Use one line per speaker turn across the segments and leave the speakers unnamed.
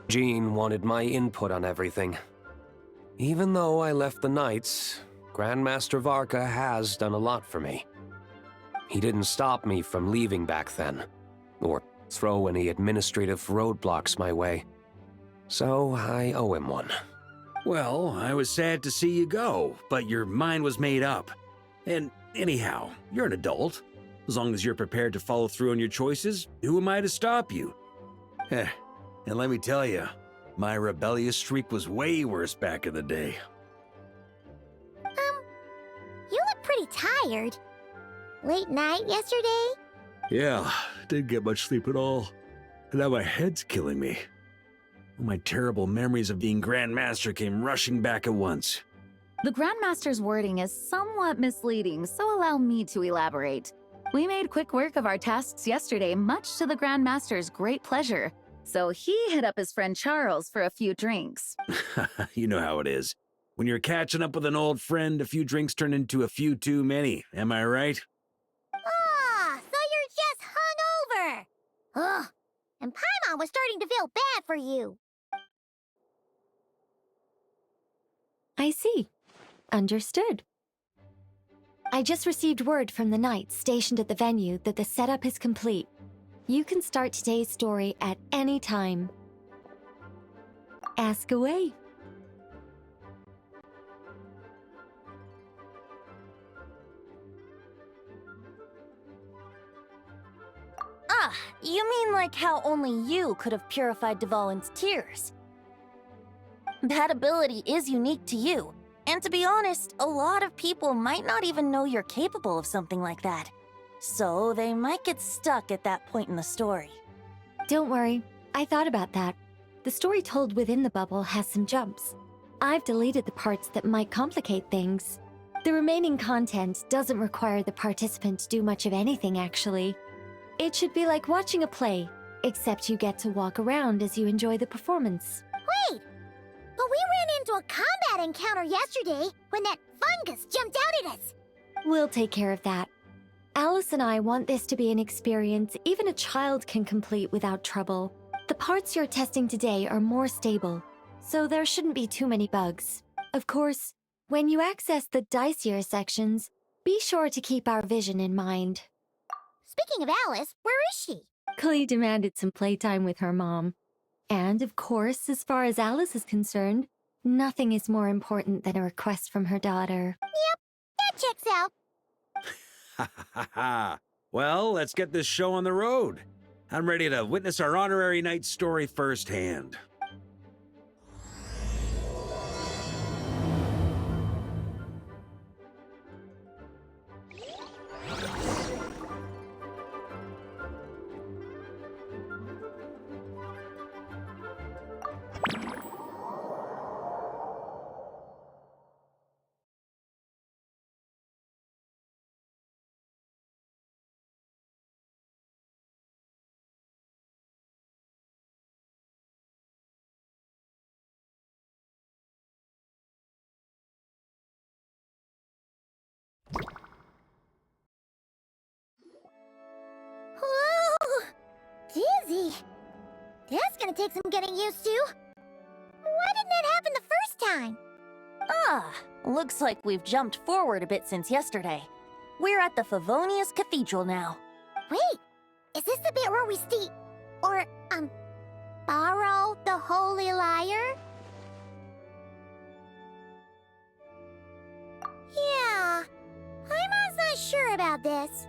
Jean wanted my input on everything. Even though I left the Knights, Grandmaster Varka has done a lot for me. He didn't stop me from leaving back then, or throw any administrative roadblocks my way. So I owe him one.
Well, I was sad to see you go, but your mind was made up. And anyhow, you're an adult. As long as you're prepared to follow through on your choices, who am I to stop you? Heh, and let me tell you, my rebellious streak was way worse back in the day.
You look pretty tired. Late night yesterday?
Yeah, didn't get much sleep at all. And now my head's killing me. All my terrible memories of being Grandmaster came rushing back at once.
The Grandmaster's wording is somewhat misleading, so allow me to elaborate. We made quick work of our tasks yesterday, much to the Grandmaster's great pleasure. So he hit up his friend Charles for a few drinks.
You know how it is. When you're catching up with an old friend, a few drinks turn into a few too many, am I right?
Ah, so you're just hungover. Ugh, and Paimon was starting to feel bad for you.
I see. Understood. I just received word from the Knights stationed at the venue that the setup is complete. You can start today's story at any time. Ask away.
Ah, you mean like how only you could have purified Dvalin's tears? That ability is unique to you, and to be honest, a lot of people might not even know you're capable of something like that. So they might get stuck at that point in the story.
Don't worry, I thought about that. The story told within the bubble has some jumps. I've deleted the parts that might complicate things. The remaining content doesn't require the participant to do much of anything, actually. It should be like watching a play, except you get to walk around as you enjoy the performance.
Wait, but we ran into a combat encounter yesterday when that fungus jumped out at us.
We'll take care of that. Alice and I want this to be an experience even a child can complete without trouble. The parts you're testing today are more stable, so there shouldn't be too many bugs. Of course, when you access the dicier sections, be sure to keep our vision in mind.
Speaking of Alice, where is she?
Klee demanded some playtime with her mom. And of course, as far as Alice is concerned, nothing is more important than a request from her daughter.
Yep, that checks out.
Ha ha ha ha. Well, let's get this show on the road. I'm ready to witness our honorary knight's story firsthand.
Whoa! Dizzy. That's gonna take some getting used to. Why didn't that happen the first time?
Ah, looks like we've jumped forward a bit since yesterday. We're at the Favonius Cathedral now.
Wait, is this the bit where we borrow the holy lyre? Yeah, I'm not sure about this.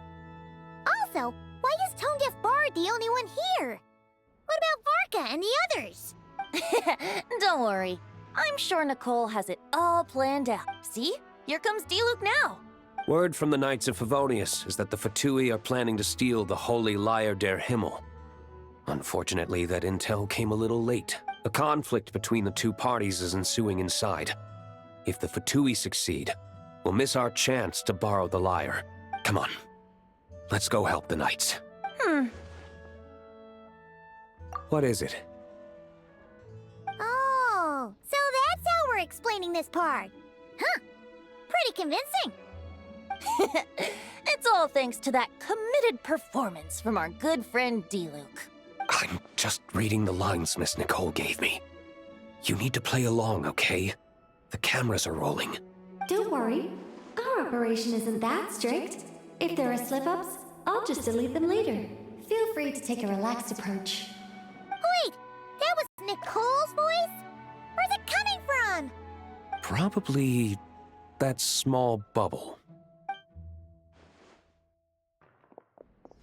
Also, why is Tone Deaf Bard the only one here? What about Varka and the others?
Don't worry. I'm sure Nicole has it all planned out. See? Here comes Diluc now.
Word from the Knights of Favonius is that the Fatui are planning to steal the holy lyre der Himmel. Unfortunately, that intel came a little late. A conflict between the two parties is ensuing inside. If the Fatui succeed, we'll miss our chance to borrow the lyre. Come on. Let's go help the Knights. What is it?
Oh, so that's how we're explaining this part. Huh, pretty convincing.
It's all thanks to that committed performance from our good friend Diluc.
I'm just reading the lines Miss Nicole gave me. You need to play along, okay? The cameras are rolling.
Don't worry. Our operation isn't that strict. If there are slip-ups, I'll just delete them later. Feel free to take a relaxed approach.
Wait, that was Nicole's voice? Where's it coming from?
Probably that small bubble.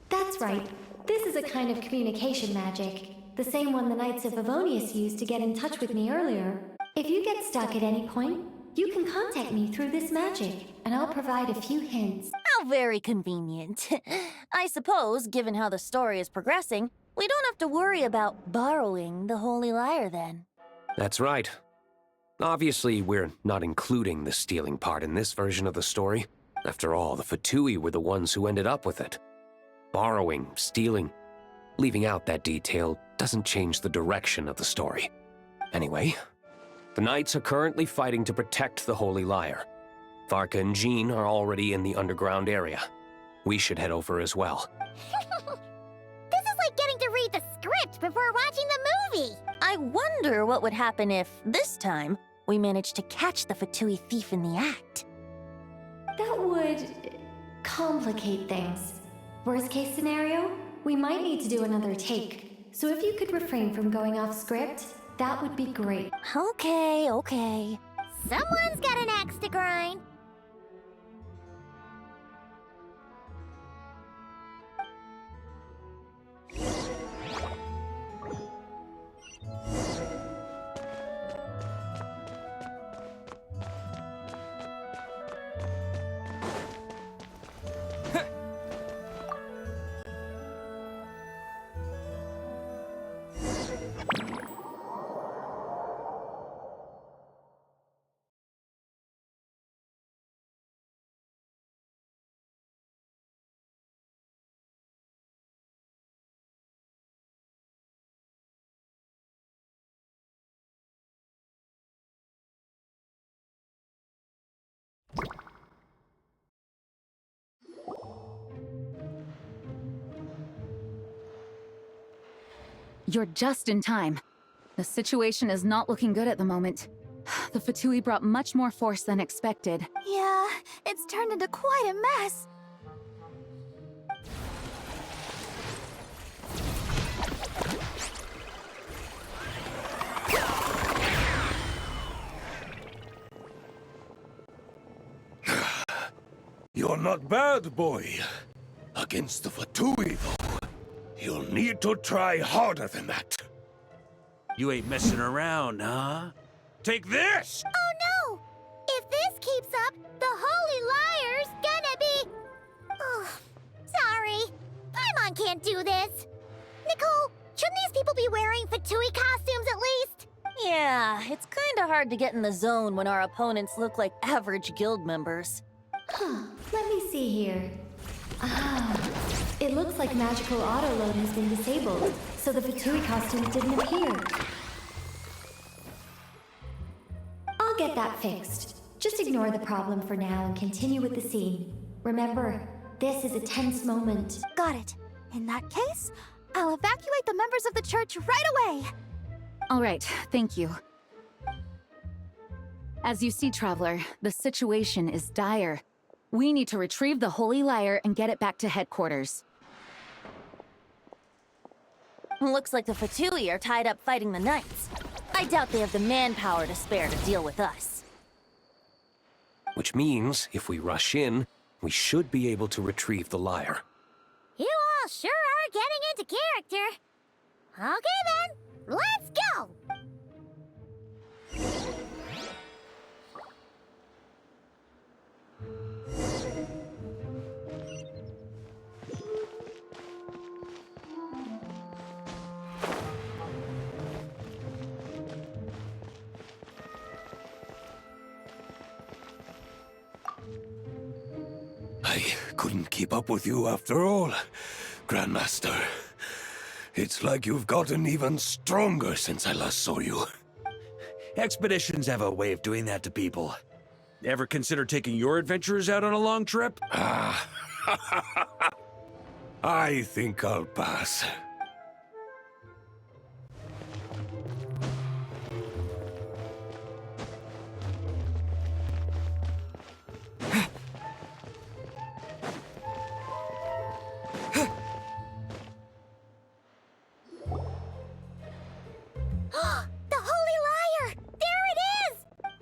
That's right. This is a kind of communication magic. The same one the Knights of Favonius used to get in touch with me earlier. If you get stuck at any point, you can contact me through this magic, and I'll provide a few hints.
How very convenient. I suppose, given how the story is progressing, we don't have to worry about borrowing the Holy Lyre then.
That's right. Obviously, we're not including the stealing part in this version of the story. After all, the Fatui were the ones who ended up with it. Borrowing, stealing, leaving out that detail doesn't change the direction of the story. Anyway, the Knights are currently fighting to protect the Holy Lyre. Varka and Jean are already in the underground area. We should head over as well.
This is like getting to read the script before watching the movie.
I wonder what would happen if, this time, we managed to catch the Fatui thief in the act.
That would complicate things. Worst case scenario, we might need to do another take. So if you could refrain from going off script, that would be great.
Okay.
Someone's got an axe to grind.
You're just in time. The situation is not looking good at the moment. The Fatui brought much more force than expected.
Yeah, it's turned into quite a mess.
You're not bad, boy. Against the Fatui, though, you'll need to try harder than that.
You ain't messing around, huh? Take this!
Oh no! If this keeps up, the Holy Lyre's gonna be... Oh, sorry. Paimon can't do this. Nicole, shouldn't these people be wearing Fatui costumes at least?
Yeah, it's kinda hard to get in the zone when our opponents look like average guild members.
Let me see here. It looks like magical autoload has been disabled, so the Fatui costumes didn't appear. I'll get that fixed. Just ignore the problem for now and continue with the scene. Remember, this is a tense moment.
Got it. In that case, I'll evacuate the members of the church right away.
All right, thank you. As you see, Traveler, the situation is dire. We need to retrieve the Holy Lyre and get it back to headquarters.
Looks like the Fatui are tied up fighting the Knights. I doubt they have the manpower to spare to deal with us.
Which means, if we rush in, we should be able to retrieve the lyre.
You all sure are getting into character. Okay then, let's go!
I couldn't keep up with you after all, Grandmaster. It's like you've gotten even stronger since I last saw you.
Expeditions have a way of doing that to people. Ever consider taking your adventurers out on a long trip?
I think I'll pass.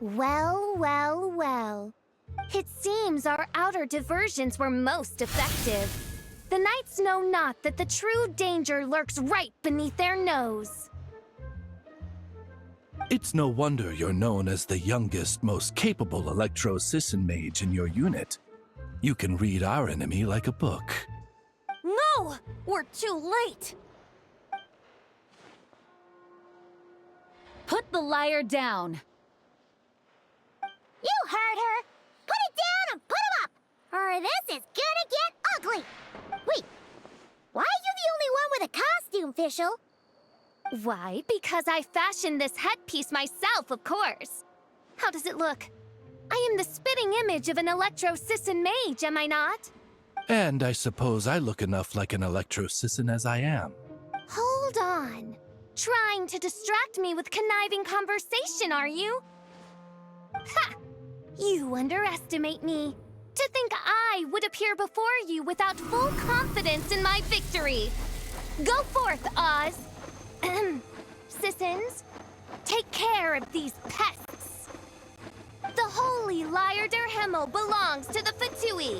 Well, well, well. It seems our outer diversions were most effective. The knights know not that the true danger lurks right beneath their nose.
It's no wonder you're known as the youngest, most capable electro-Sisson mage in your unit. You can read our enemy like a book.
No! We're too late!
Put the lyre down.
You heard her! Put it down and put him up! Or this is gonna get ugly! Wait, why are you the only one with a costume, Fischl?
Why? Because I fashioned this headpiece myself, of course. How does it look? I am the spitting image of an electro-Sisson mage, am I not?
And I suppose I look enough like an electro-Sisson as I am.
Hold on. Trying to distract me with conniving conversation, are you? Ha! You underestimate me. To think I would appear before you without full confidence in my victory. Go forth, Oz. Sissons, take care of these pests. The holy Lyre der Himmel belongs to the Fatui.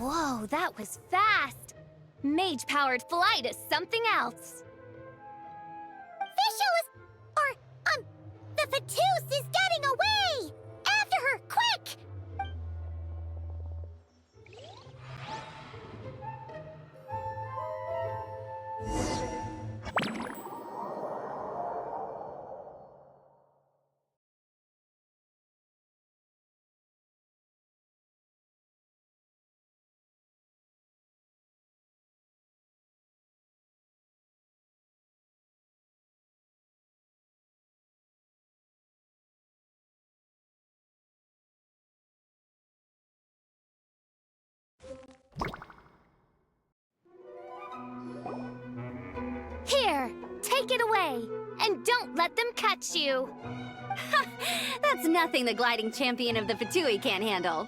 Whoa, that was fast. Mage-powered flight is something else.
Fischl is... the Fatus is getting away! After her, quick!
Here, take it away, and don't let them catch you.
That's nothing the gliding champion of the Fatui can't handle.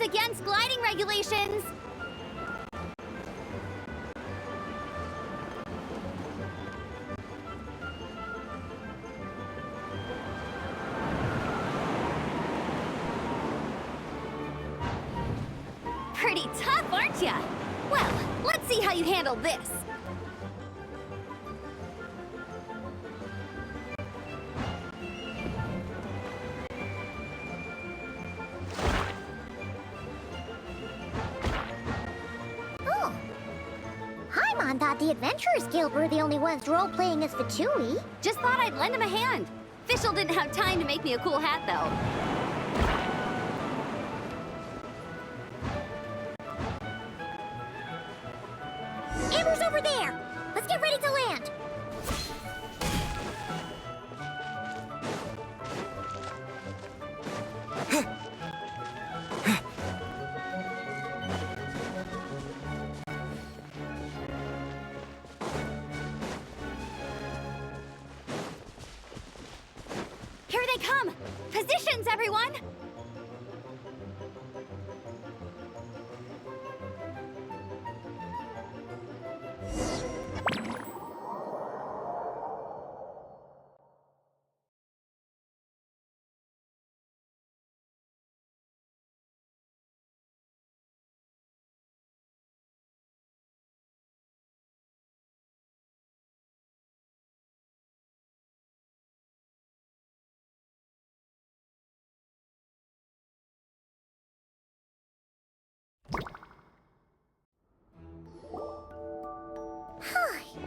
Against gliding regulations!
Pretty tough, aren't ya? Well, let's see how you handle this.
Paimon thought the Adventurers Guild were the only ones role-playing as Fatui.
Just thought I'd lend him a hand. Fischl didn't have time to make me a cool hat, though.
Amber's over there! Let's get ready to land!
Here they come! Positions, everyone!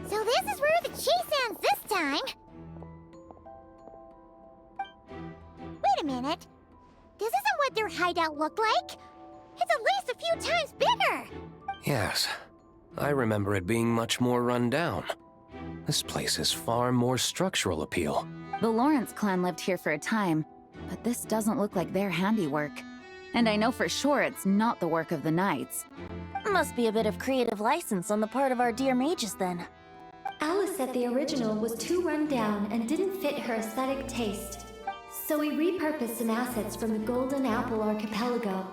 So this is where the chase ends this time. Wait a minute. This isn't what their hideout looked like. It's at least a few times bigger.
Yes, I remember it being much more run down. This place has far more structural appeal.
The Lawrence clan lived here for a time, but this doesn't look like their handiwork. And I know for sure it's not the work of the knights.
Must be a bit of creative license on the part of our dear mages then.
Alice said the original was too run down and didn't fit her aesthetic taste. So we repurposed some assets from the Golden Apple Archipelago.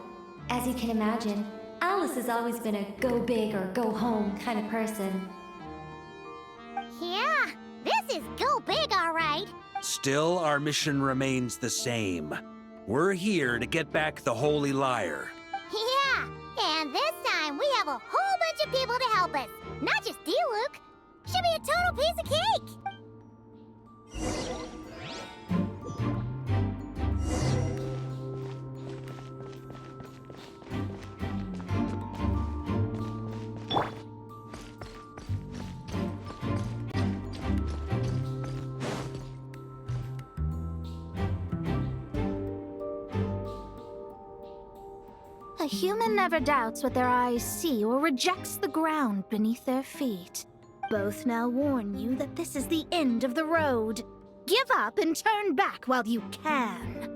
As you can imagine, Alice has always been a go big or go home kind of person.
Yeah, this is go big, all right.
Still, our mission remains the same. We're here to get back the Holy Lyre.
Yeah, and this time we have a whole bunch of people to help us. Not just Diluc. Should be a total piece of cake.
A human never doubts what their eyes see or rejects the ground beneath their feet. Both now warn you that this is the end of the road. Give up and turn back while you can.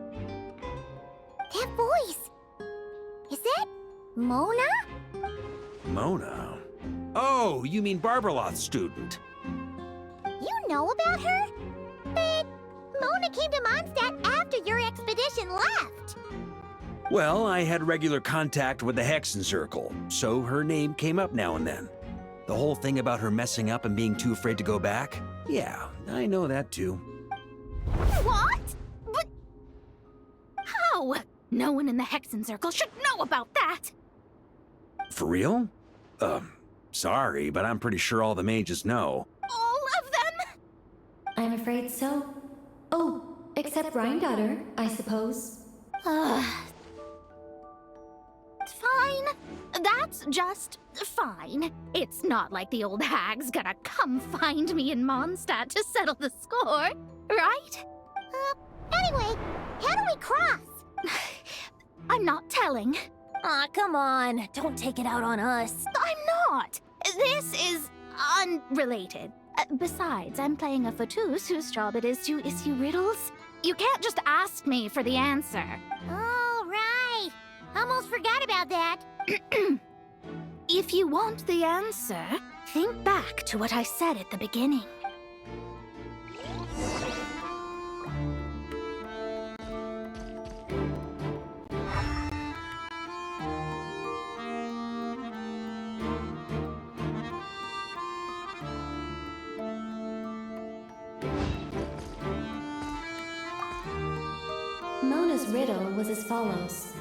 That voice. Is that Mona?
Mona? Oh, you mean Barbarloth's student.
You know about her? But Mona came to Mondstadt after your expedition left.
Well, I had regular contact with the Hexen Circle, so her name came up now and then. The whole thing about her messing up and being too afraid to go back? Yeah, I know that too.
What? But how? No one in the Hexen Circle should know about that.
For real? Sorry, but I'm pretty sure all the mages know.
All of them?
I'm afraid so. Oh, except Rhindaughter, I suppose.
Fine. That's just fine. It's not like the old hag's gonna come find me in Mondstadt to settle the score, right?
Anyway, how do we cross?
I'm not telling.
Aw, come on. Don't take it out on us.
I'm not. This is unrelated. Besides, I'm playing a fatus whose job it is to issue riddles. You can't just ask me for the answer.
All right. Almost forgot about that.
If you want the answer, think back to what I said at the beginning.
Mona's riddle was as follows.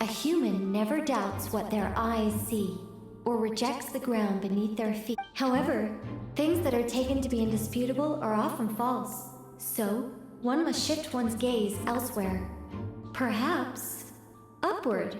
A human never doubts what their eyes see, or rejects the ground beneath their feet. However, things that are taken to be indisputable are often false. So, one must shift one's gaze elsewhere. Perhaps, upward.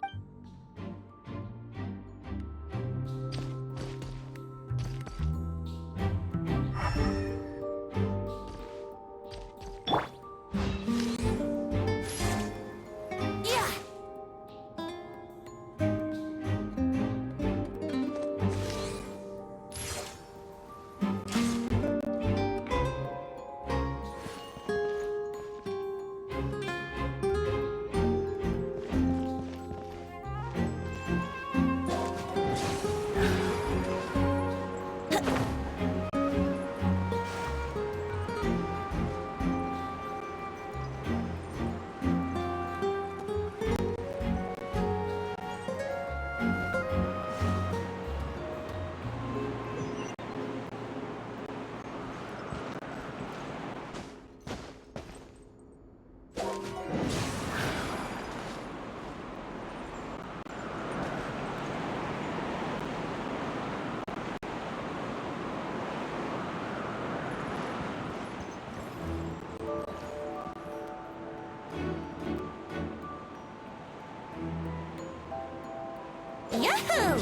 Yahoo!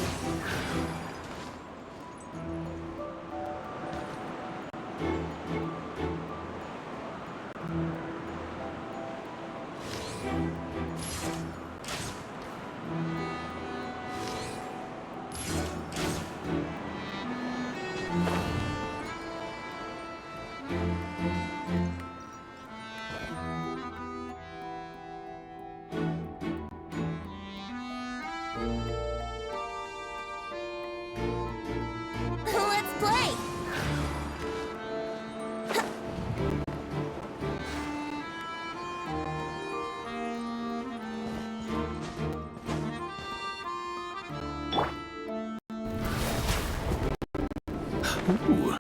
Ooh.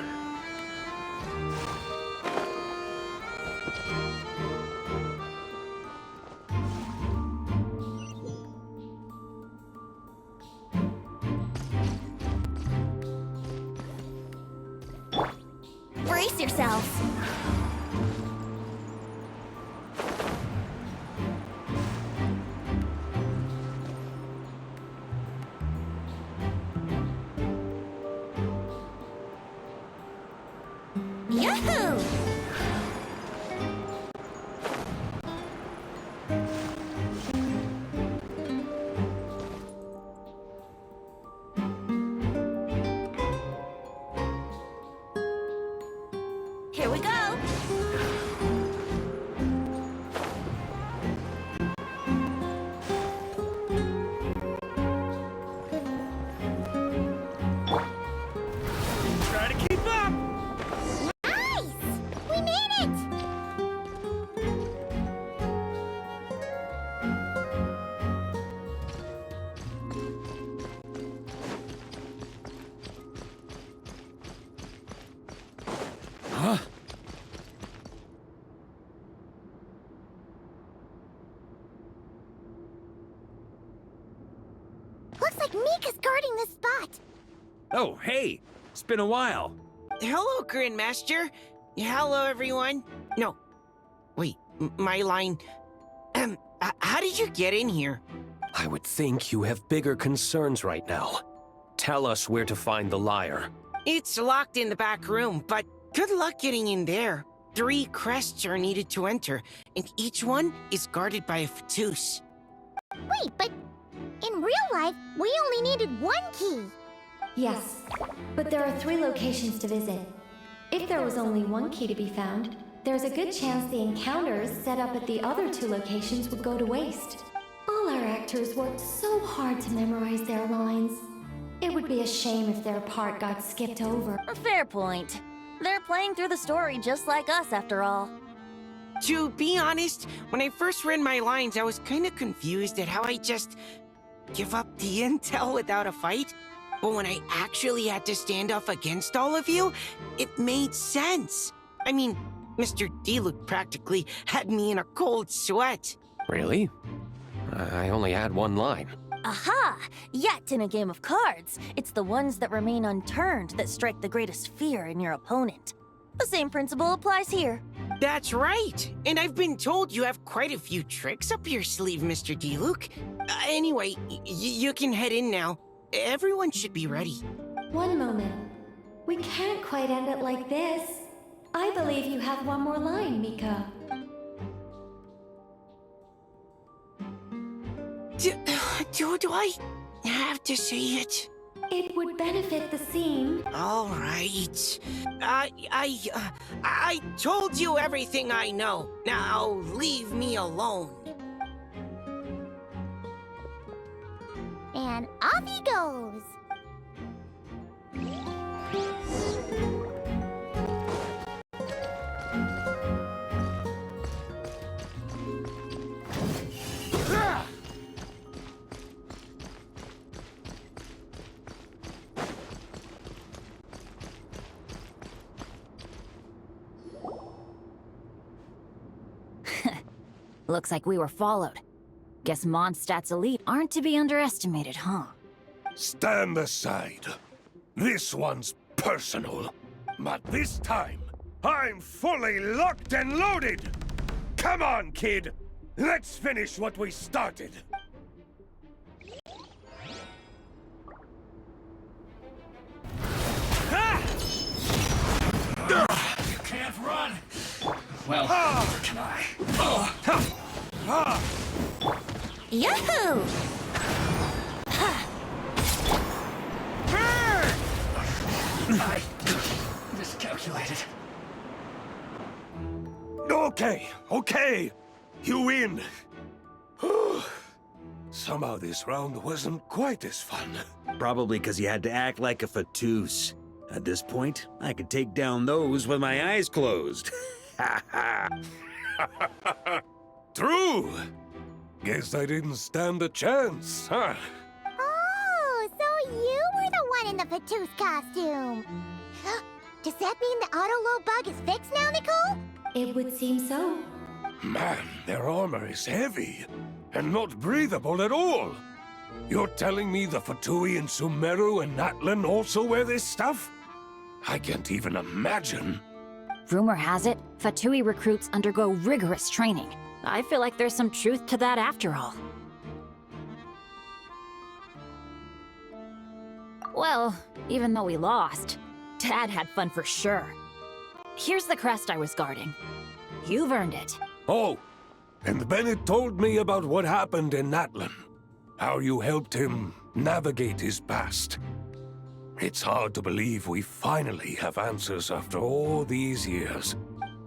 Brace yourselves. Yahoo! Here we go.
Try to keep up!
Nice! We made it!
Huh?
Looks like Mika's guarding this spot.
Oh, hey! It's been a while.
Hello, Grandmaster. Hello, everyone. No. Wait, my line. How did you get in here?
I would think you have bigger concerns right now. Tell us where to find the lyre.
It's locked in the back room, but good luck getting in there. 3 crests are needed to enter, and each one is guarded by a Fatus.
Wait, but in real life, we only needed 1 key.
Yes, but there are 3 locations to visit. If there was only 1 key to be found, there's a good chance the encounters set up at the other 2 locations would go to waste. All our actors worked so hard to memorize their lines. It would be a shame if their part got skipped over.
A fair point. They're playing through the story just like us, after all.
To be honest, when I first read my lines, I was kind of confused at how I just give up the intel without a fight. But when I actually had to stand off against all of you, it made sense. I mean, Mr. Diluc practically had me in a cold sweat.
Really? I only had 1 line.
Aha! Yet in a game of cards, it's the ones that remain unturned that strike the greatest fear in your opponent. The same principle applies here.
That's right. And I've been told you have quite a few tricks up your sleeve, Mr. Diluc. Anyway, you can head in now. Everyone should be ready.
One moment. We can't quite end it like this. I believe you have one more line, Mika.
Do I have to say it?
It would benefit the scene.
All right. I told you everything I know. Now leave me alone.
And off he goes.
Looks like we were followed. Guess Mondstadt's elite aren't to be underestimated, huh?
Stand aside. This one's personal. But this time, I'm fully locked and loaded! Come on, kid! Let's finish what we started!
You can't run! Well, neither can I.
Yahoo!
I miscalculated.
Okay. You win. Somehow this round wasn't quite as fun.
Probably because you had to act like a Fatus. At this point, I could take down those with my eyes closed. Ha ha!
True. Guess I didn't stand a chance, huh?
Oh, so you were the one in the Fatus costume. Does that mean the auto-load bug is fixed now, Nicole?
It would seem so.
Man, their armor is heavy and not breathable at all. You're telling me the Fatui and Sumeru and Natlan also wear this stuff? I can't even imagine.
Rumor has it, Fatui recruits undergo rigorous training. I feel like there's some truth to that after all. Well, even though we lost, Dad had fun for sure. Here's the crest I was guarding. You've earned it.
Oh, and Bennett told me about what happened in Natlan. How you helped him navigate his past. It's hard to believe we finally have answers after all these years.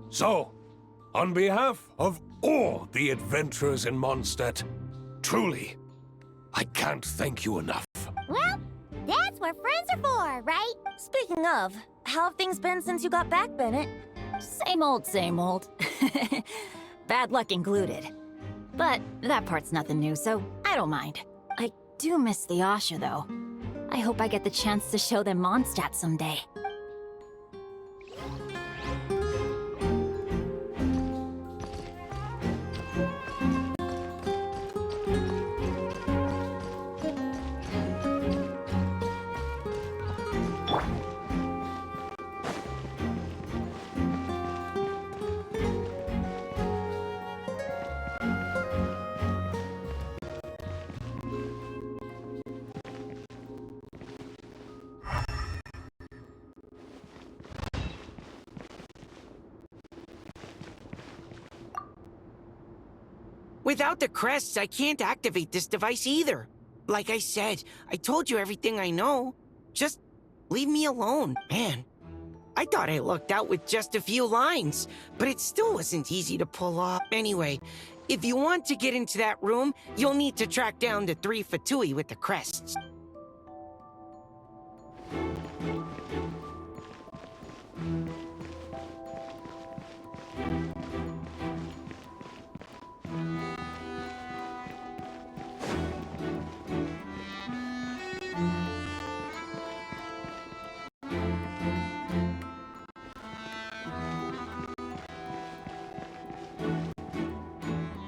So, on behalf of all the adventurers in Mondstadt, truly, I can't thank you enough.
Well, that's what friends are for, right?
Speaking of, how have things been since you got back, Bennett?
Same old, same old. Bad luck included. But that part's nothing new, so I don't mind. I do miss the Asha, though. I hope I get the chance to show them Mondstadt someday.
Without the crests, I can't activate this device either. Like I said, I told you everything I know. Just leave me alone, man. I thought I lucked out with just a few lines, but it still wasn't easy to pull off. Anyway, if you want to get into that room, you'll need to track down the 3 Fatui with the crests.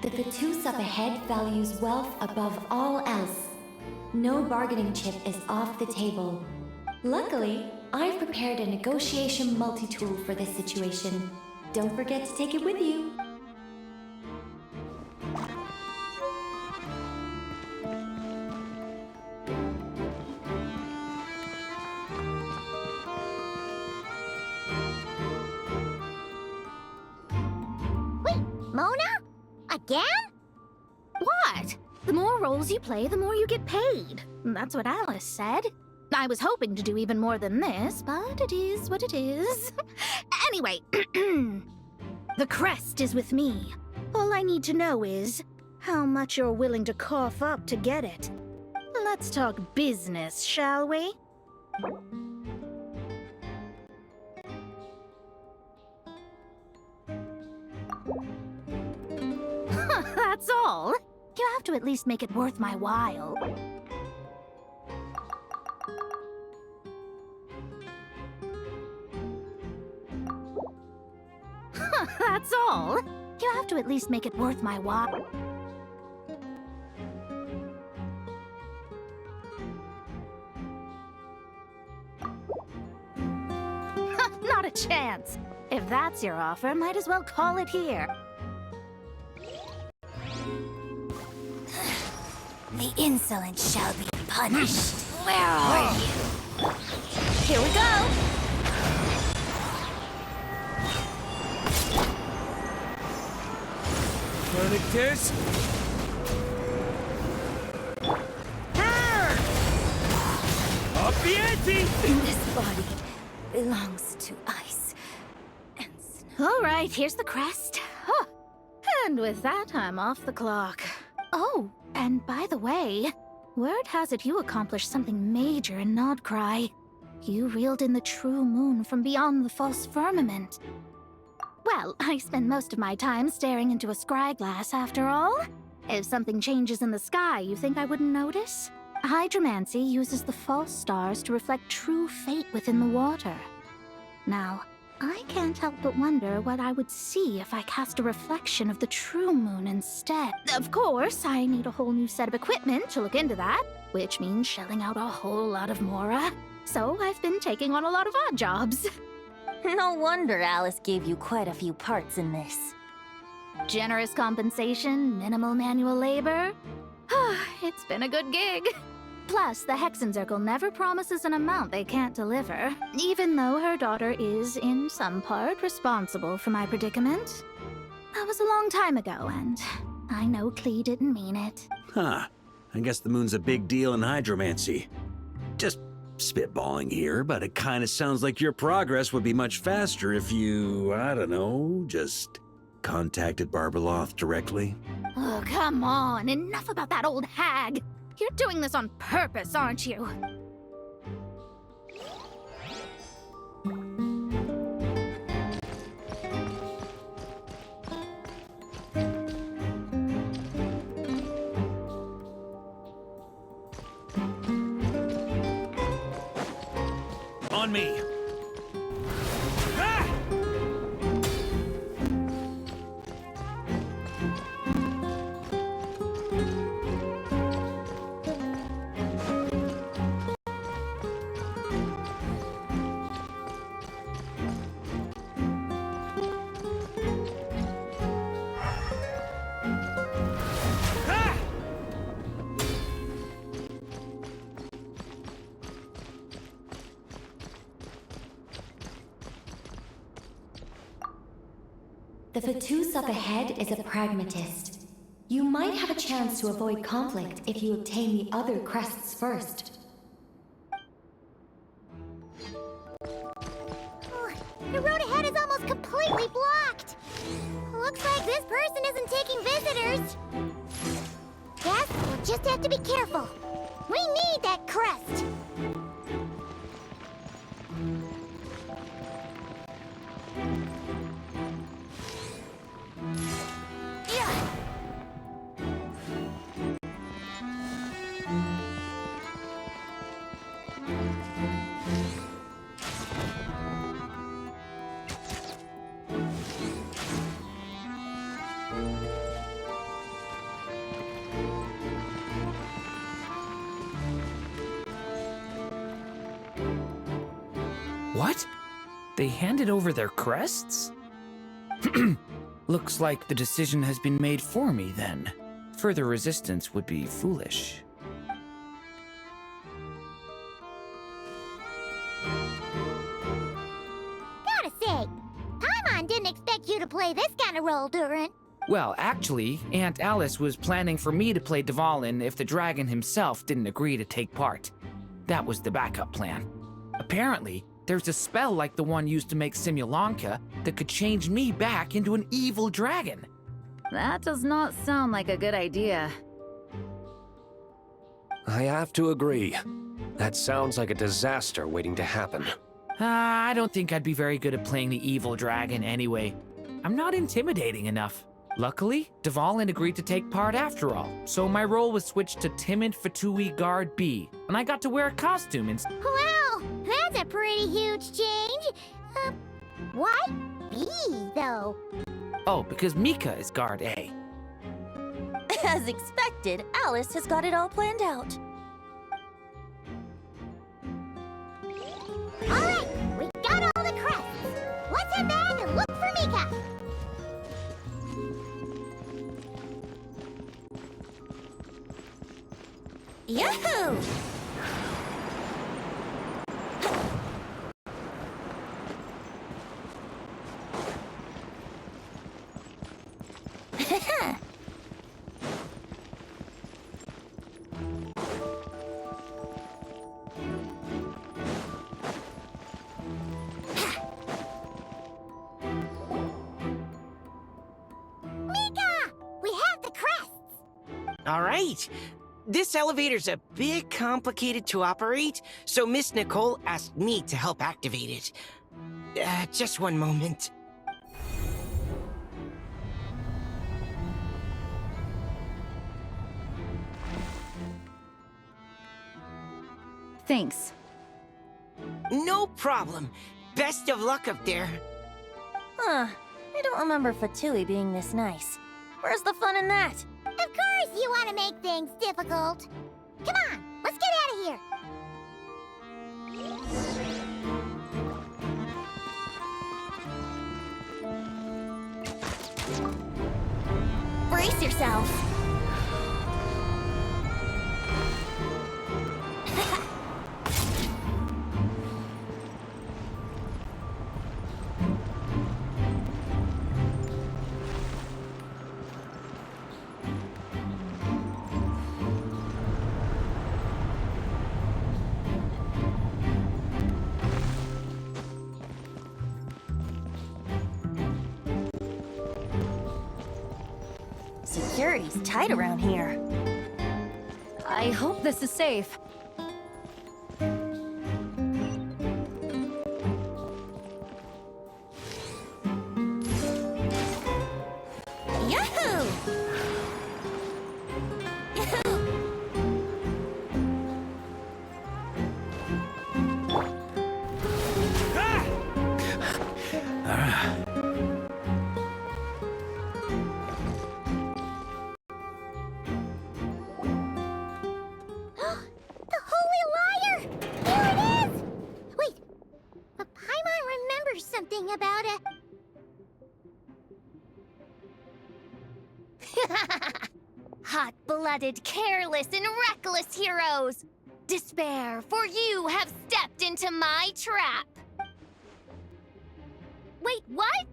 The Vatus up ahead values wealth above all else. No bargaining chip is off the table. Luckily, I've prepared a negotiation multi-tool for this situation. Don't forget to take it with you.
Wait, Mona? Again?
What? The more roles you play, the more you get paid. That's what Alice said. I was hoping to do even more than this, but it is what it is. Anyway, the crest is with me. All I need to know is how much you're willing to cough up to get it. Let's talk business, shall we? That's all. You have to at least make it worth my while. That's all. You have to at least make it worth my while. Not a chance. If that's your offer, might as well call it here.
The insolent shall be punished.
Where are you?
Here we go!
Planetes? Up the ante!
This body belongs to ice and snow.
All right, here's the crest. Huh. And with that, I'm off the clock. Oh, and by the way, word has it you accomplished something major in Nodcry. You reeled in the true moon from beyond the false firmament. Well, I spend most of my time staring into a scryglass after all. If something changes in the sky, you think I wouldn't notice? Hydromancy uses the false stars to reflect true fate within the water. Now, I can't help but wonder what I would see if I cast a reflection of the true moon instead. Of course, I need a whole new set of equipment to look into that, which means shelling out a whole lot of mora. So I've been taking on a lot of odd jobs.
No wonder Alice gave you quite a few parts in this.
Generous compensation, minimal manual labor. It's been a good gig. Plus, the Hexen Circle never promises an amount they can't deliver, even though her daughter is, in some part, responsible for my predicament. That was a long time ago, and I know Klee didn't mean it.
Huh. I guess the moon's a big deal in hydromancy. Just spitballing here, but it kind of sounds like your progress would be much faster if you, I don't know, just contacted Barbeloth directly.
Oh, come on. Enough about that old hag. You're doing this on purpose, aren't you?
On me!
The Fatus up ahead is a pragmatist. You might have a chance to avoid conflict if you obtain the other crests first.
The road ahead is almost completely blocked. Looks like this person isn't taking visitors. Guess we'll just have to be careful. We need that crest.
What? They handed over their crests? Looks like the decision has been made for me, then. Further resistance would be foolish.
Gotta say, Paimon didn't expect you to play this kind of role, Durin.
Well, actually, Aunt Alice was planning for me to play Dvalin if the dragon himself didn't agree to take part. That was the backup plan. Apparently, there's a spell like the one used to make Simulanka that could change me back into an evil dragon.
That does not sound like a good idea.
I have to agree. That sounds like a disaster waiting to happen.
I don't think I'd be very good at playing the evil dragon anyway. I'm not intimidating enough. Luckily, Dvalin agreed to take part after all, so my role was switched to Timid Fatui Guard B, and I got to wear a costume instead.
Wow, that's a pretty huge change. Why B, though?
Oh, because Mika is Guard A.
As expected, Alice has got it all planned out.
All right, we got all the crests. Let's head back and look for Mika.
Yahoo! All right. This elevator's a bit complicated to operate, so Miss Nicole asked me to help activate it. Just one moment.
Thanks.
No problem. best of luck up there.
Huh. I don't remember Fatui being this nice. Where's the fun in that?
Of course you want to make things difficult. Come on, let's get out of here.
Brace yourself. Security's tight around here.
I hope this is safe.
Yahoo! Yahoo!
The Holy Lyre! Here it is! Wait, but Paimon remembers something about it.
Hot-blooded, careless, and reckless heroes! Despair, for you have stepped into my trap! Wait, what?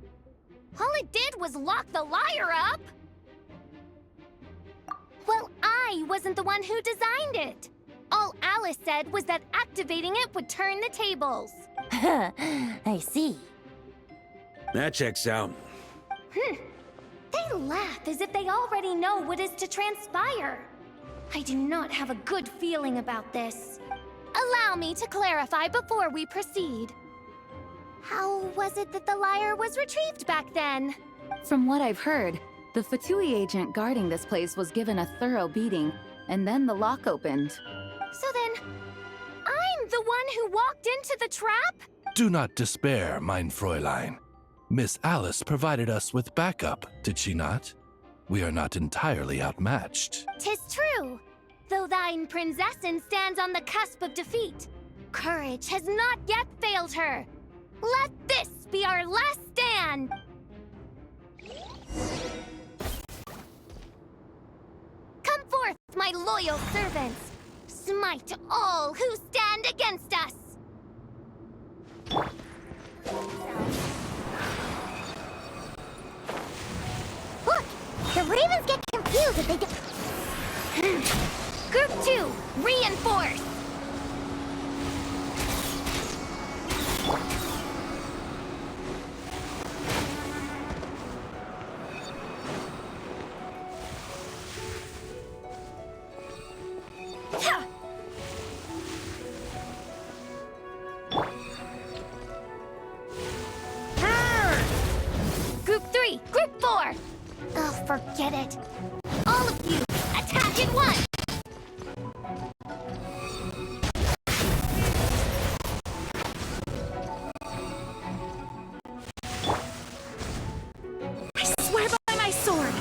All it did was lock the lyre up! Well, I wasn't the one who designed it. All Alice said was that activating it would turn the tables.
I see.
That checks out.
They laugh as if they already know what is to transpire. I do not have a good feeling about this. Allow me to clarify before we proceed. How was it that the lyre was retrieved back then?
From what I've heard, the Fatui agent guarding this place was given a thorough beating, and then the lock opened.
So then, I'm the one who walked into the trap?
Do not despair, mein Fräulein. Miss Alice provided us with backup, did she not? We are not entirely outmatched.
'Tis true. Though thine prinzessin stands on the cusp of defeat, courage has not yet failed her. Let this be our last stand! Come forth, my loyal servants! Smite all who stand against us!
Look, the ravens get confused if they don't...
Group 2, reinforce! Group 3, Group 4! Oh, forget it. All of you, attack at once! I swear by my sword!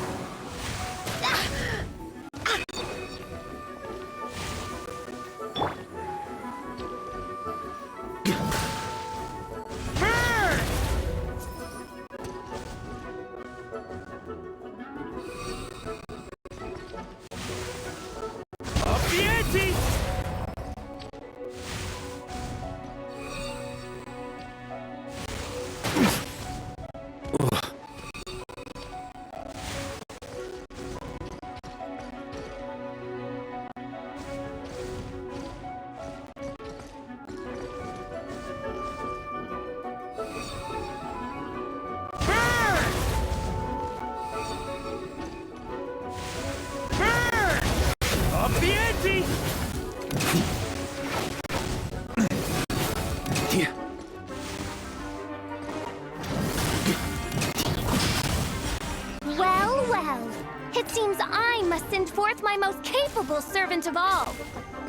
Well, well. It seems I must send forth forth my most capable servant of all.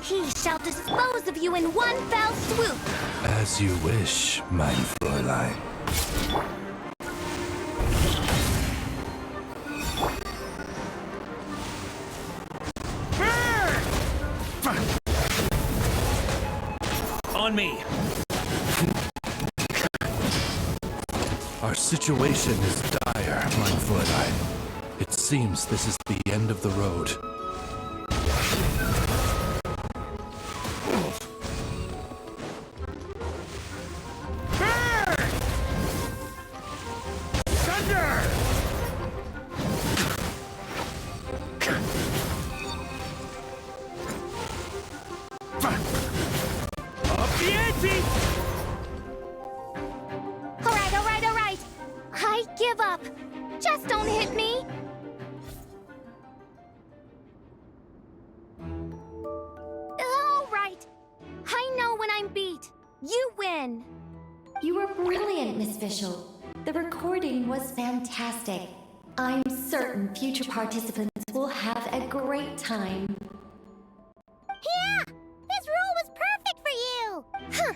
He shall dispose of you in one fell swoop.
As you wish, mein Fräulein.
On me!
Our situation is dire, mein Fräulein. It seems this is the end of the road.
All right. I give up. Just don't hit me. All right. I know when I'm beat. You win.
You were brilliant, Miss Fischl. The recording was fantastic. I'm certain future participants will have a great time.
Yeah! This role was perfect for you!
Huh.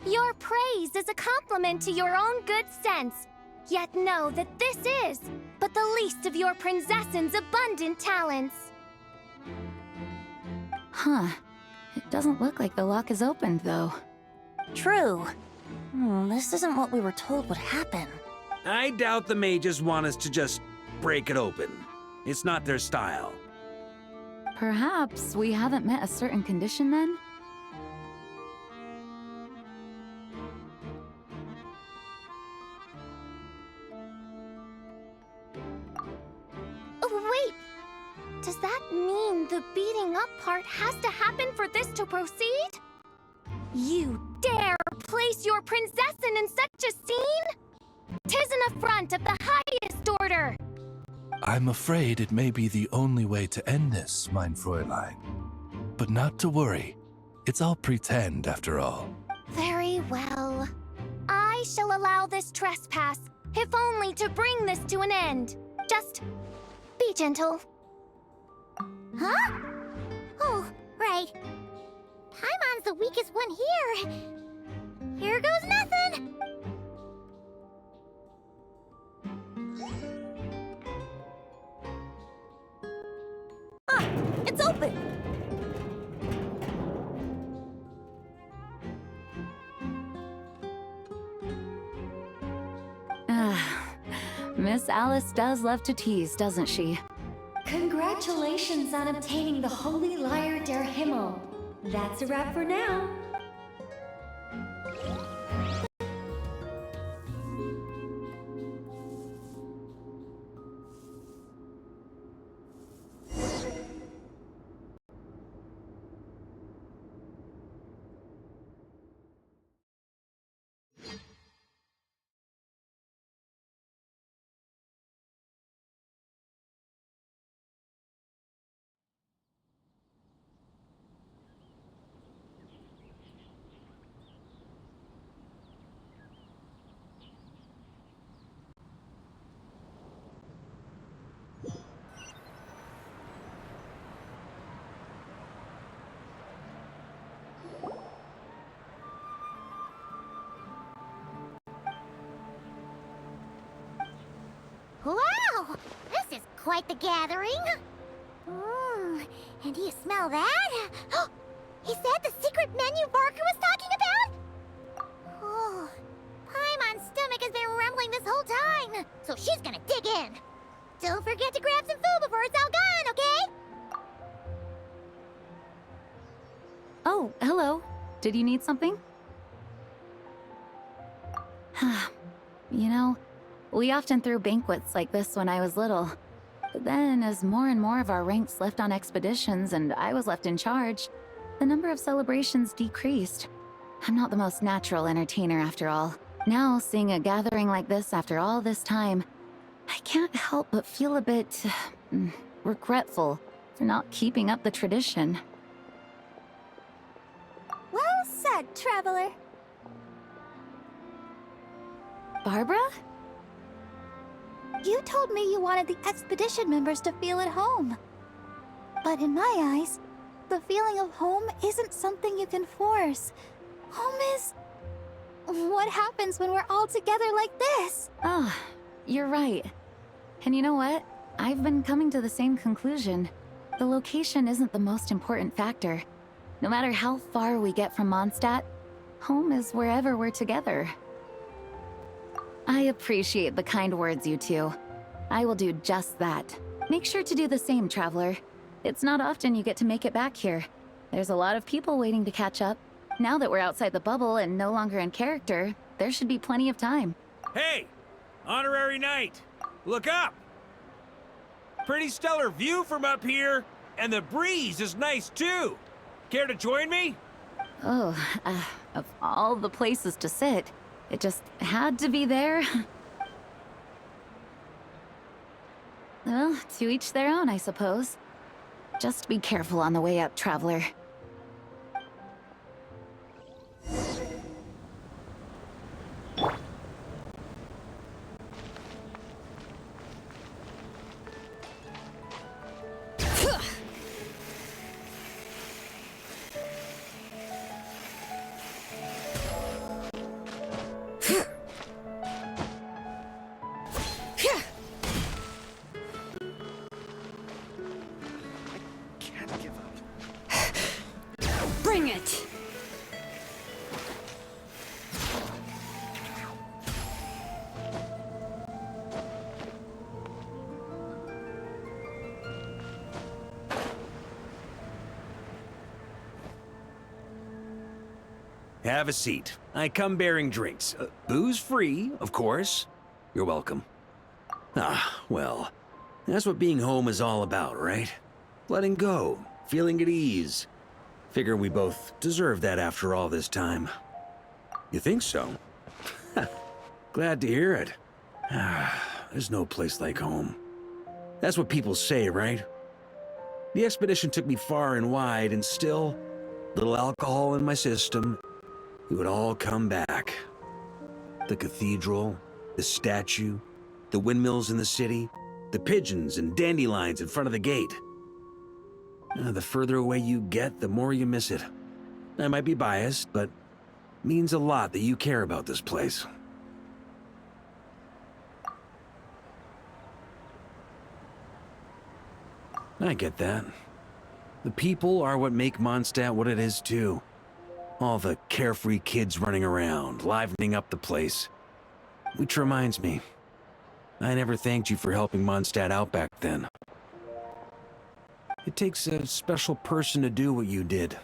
Your praise is a compliment to your own good sense. Yet know that this is but the least of your princess's abundant talents.
Huh. It doesn't look like the lock is opened, though.
True. This isn't what we were told would happen.
I doubt the mages want us to just break it open. It's not their style.
Perhaps we haven't met a certain condition then?
Oh, wait! Does that mean the beating up part has to happen for this to proceed? You dare place your princessin in such a scene? 'Tis an affront of the highest order!
I'm afraid it may be the only way to end this, mein Fräulein. But not to worry. It's all pretend, after all.
Very well. I shall allow this trespass, if only to bring this to an end. Just be gentle.
Huh? Oh, right. Paimon's the weakest one here. Here goes nothing!
It's open!
Miss Alice does love to tease, doesn't she?
Congratulations on obtaining the Holy Lyre der Himmel. That's a wrap for now.
Wow! This is quite the gathering! And do you smell that? Is that the secret menu Barker was talking about? Oh, Paimon's stomach has been rumbling this whole time, so she's gonna dig in. Don't forget to grab some food before it's all gone, okay?
Oh, hello. Did you need something? You know, we often threw banquets like this when I was little. But then, as more and more of our ranks left on expeditions and I was left in charge, the number of celebrations decreased. I'm not the most natural entertainer after all. Now, seeing a gathering like this after all this time, I can't help but feel a bit regretful for not keeping up the tradition.
Well said, traveler.
Barbara?
You told me you wanted the expedition members to feel at home.
But in my eyes, the feeling of home isn't something you can force. Home is... what happens when we're all together like this?
Oh, you're right. And you know what? I've been coming to the same conclusion. The location isn't the most important factor. No matter how far we get from Mondstadt, home is wherever we're together. I appreciate the kind words, you two. I will do just that. Make sure to do the same, Traveler. It's not often you get to make it back here. There's a lot of people waiting to catch up. Now that we're outside the bubble and no longer in character, there should be plenty of time.
Hey! Honorary Knight! Look up! Pretty stellar view from up here, and the breeze is nice too. Care to join me?
Oh, of all the places to sit, it just had to be there. Well, to each their own, I suppose. Just be careful on the way up, Traveler.
Bring it!
Have a seat. I come bearing drinks. Booze free, of course. You're welcome. Ah, well, that's what being home is all about, right? Letting go, feeling at ease. Figure we both deserve that after all this time. You think so? Glad to hear it. There's no place like home. That's what people say, right? The expedition took me far and wide, and still, little alcohol in my system, it would all come back. The cathedral, the statue, the windmills in the city, the pigeons and dandelions in front of the gate. The further away you get, the more you miss it. I might be biased, but it means a lot that you care about this place. I get that. The people are what make Mondstadt what it is, too. All the carefree kids running around, livening up the place. Which reminds me, I never thanked you for helping Mondstadt out back then. It takes a special person to do what you did.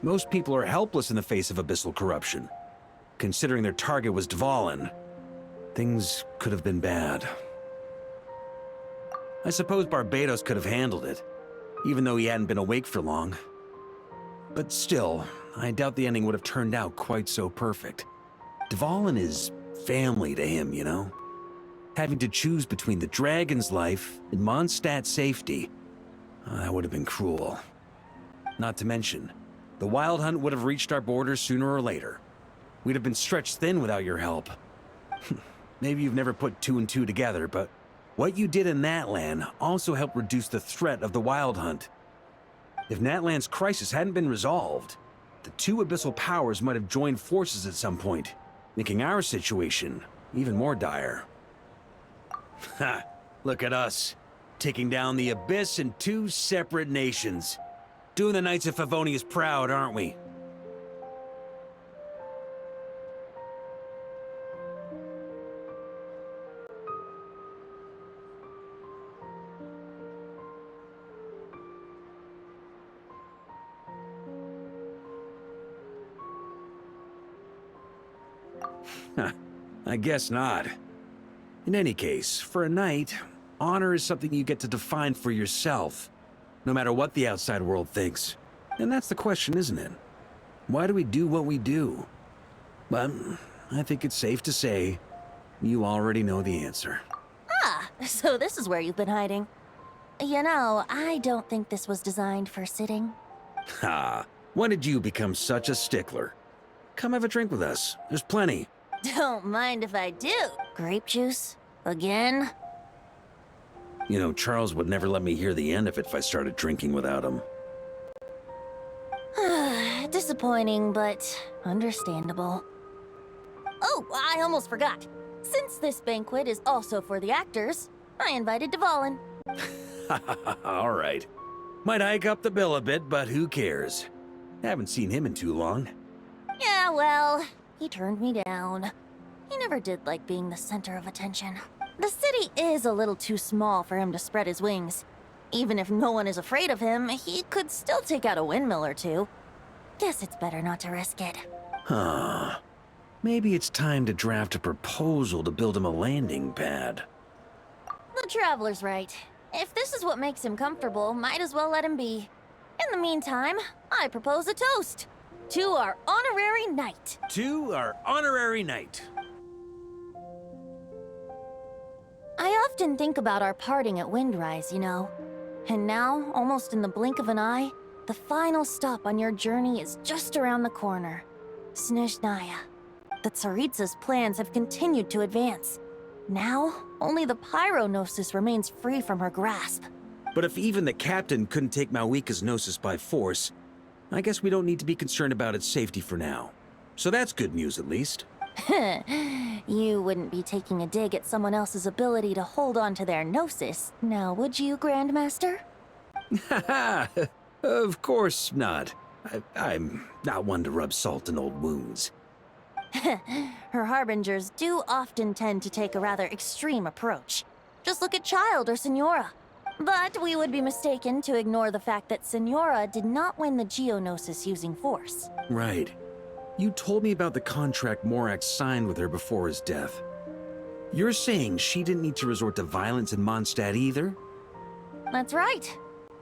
Most people are helpless in the face of abyssal corruption. Considering their target was Dvalin, things could have been bad. I suppose Barbados could have handled it, even though he hadn't been awake for long. But still, I doubt the ending would have turned out quite so perfect. Dvalin is family to him, you know? Having to choose between the dragon's life and Mondstadt's safety, that would have been cruel. Not to mention, the Wild Hunt would have reached our borders sooner or later. We'd have been stretched thin without your help. Maybe you've never put two and two together, but what you did in Natlan also helped reduce the threat of the Wild Hunt. If Natlan's crisis hadn't been resolved, the two abyssal powers might have joined forces at some point, making our situation even more dire. Ha! Look at us, taking down the Abyss in two separate nations. Doing the Knights of Favonius proud, aren't we? I guess not. In any case, for a knight, honor is something you get to define for yourself, no matter what the outside world thinks. And that's the question, isn't it? Why do we do what we do? But I think it's safe to say you already know the answer.
Ah, so this is where you've been hiding. You know, I don't think this was designed for sitting.
Ha! When did you become such a stickler? Come have a drink with us. There's plenty.
Don't mind if I do. Grape juice? Again?
You know, Charles would never let me hear the end of it if I started drinking without him.
Disappointing, but understandable. Oh, I almost forgot. Since this banquet is also for the actors, I invited Dvalin.
All right. Might hike up the bill a bit, but who cares? Haven't seen him in too long.
Yeah, well, he turned me down. He never did like being the center of attention. The city is a little too small for him to spread his wings. Even if no one is afraid of him, he could still take out a windmill or two. Guess it's better not to risk it.
Huh. Maybe it's time to draft a proposal to build him a landing pad.
The Traveler's right. If this is what makes him comfortable, might as well let him be. In the meantime, I propose a toast. To our honorary knight.
To our honorary knight.
I often think about our parting at Windrise, you know. And now, almost in the blink of an eye, the final stop on your journey is just around the corner. Snezhnaya. The Tsaritsa's plans have continued to advance. Now, only the Pyronosis remains free from her grasp.
But if even the captain couldn't take Malwika's Gnosis by force, I guess we don't need to be concerned about its safety for now. So that's good news, at least.
You wouldn't be taking a dig at someone else's ability to hold on to their Gnosis, now would you, Grandmaster?
Haha! Of course not. I'm not one to rub salt in old wounds.
Her harbingers do often tend to take a rather extreme approach. Just look at Child or Senora. But we would be mistaken to ignore the fact that Senora did not win the Geonosis using force.
Right. You told me about the contract Morax signed with her before his death. You're saying she didn't need to resort to violence in Mondstadt either?
That's right.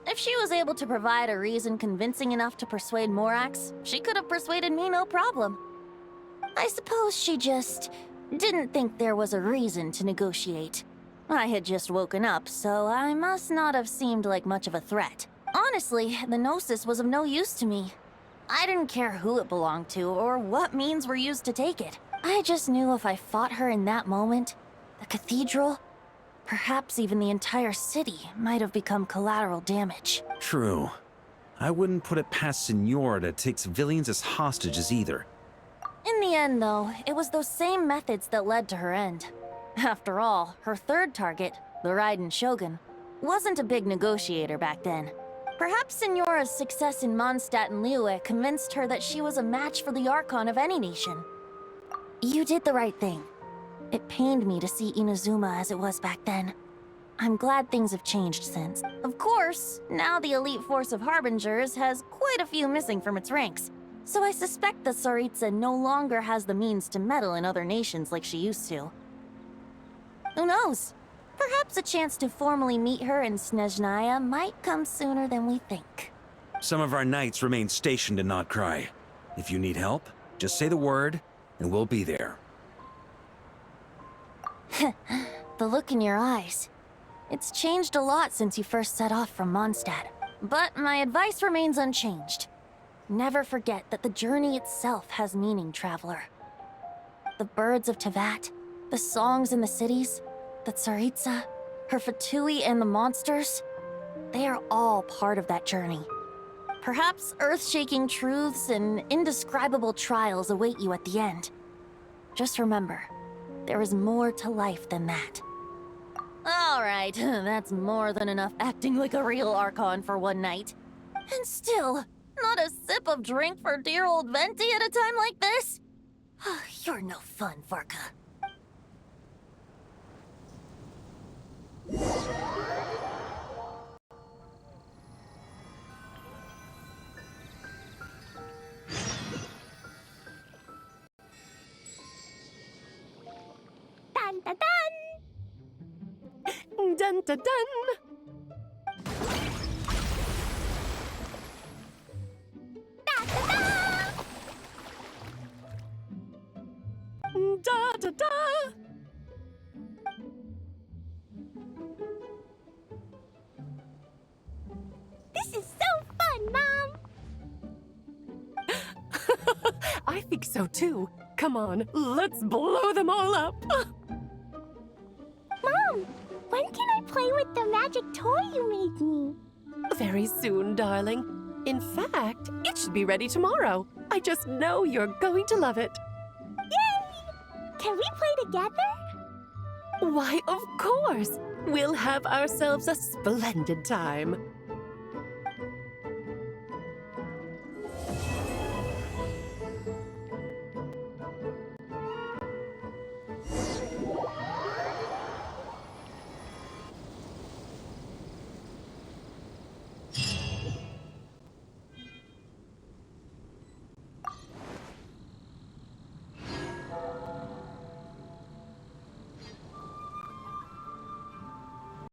If she was able to provide a reason convincing enough to persuade Morax, she could have persuaded me no problem. I suppose she just didn't think there was a reason to negotiate. I had just woken up, so I must not have seemed like much of a threat. Honestly, the Gnosis was of no use to me. I didn't care who it belonged to or what means were used to take it. I just knew if I fought her in that moment, the cathedral, perhaps even the entire city, might have become collateral damage.
True. I wouldn't put it past Senora to take civilians as hostages either.
In the end, though, it was those same methods that led to her end. After all, her third target, the Raiden Shogun, wasn't a big negotiator back then. Perhaps Senora's success in Mondstadt and Liyue convinced her that she was a match for the Archon of any nation. You did the right thing. It pained me to see Inazuma as it was back then. I'm glad things have changed since. Of course, now the elite force of Harbingers has quite a few missing from its ranks, so I suspect the Tsaritsa no longer has the means to meddle in other nations like she used to. Who knows? Perhaps a chance to formally meet her in Snezhnaya might come sooner than we think.
Some of our knights remain stationed in Not Cry. If you need help, just say the word, and we'll be there.
The look in your eyes. It's changed a lot since you first set off from Mondstadt. But my advice remains unchanged. Never forget that the journey itself has meaning, traveler. The birds of Tevat, the songs in the cities, the Tsaritsa, her Fatui and the monsters, they are all part of that journey. Perhaps earth-shaking truths and indescribable trials await you at the end. Just remember, there is more to life than that. All right, that's more than enough acting like a real Archon for one night. And still, not a sip of drink for dear old Venti at a time like this? You're no fun, Varka.
Dun dun dun! Dun dun dun! Da da da! This is so fun, Mom!
I think so too. Come on, let's blow them all up.
Mom, where
When can I play with the magic toy you made me?
Very soon, darling. In fact, it should be ready tomorrow. I just know you're going to love it.
Yay! Can we play together?
Why, of course! We'll have ourselves a splendid time.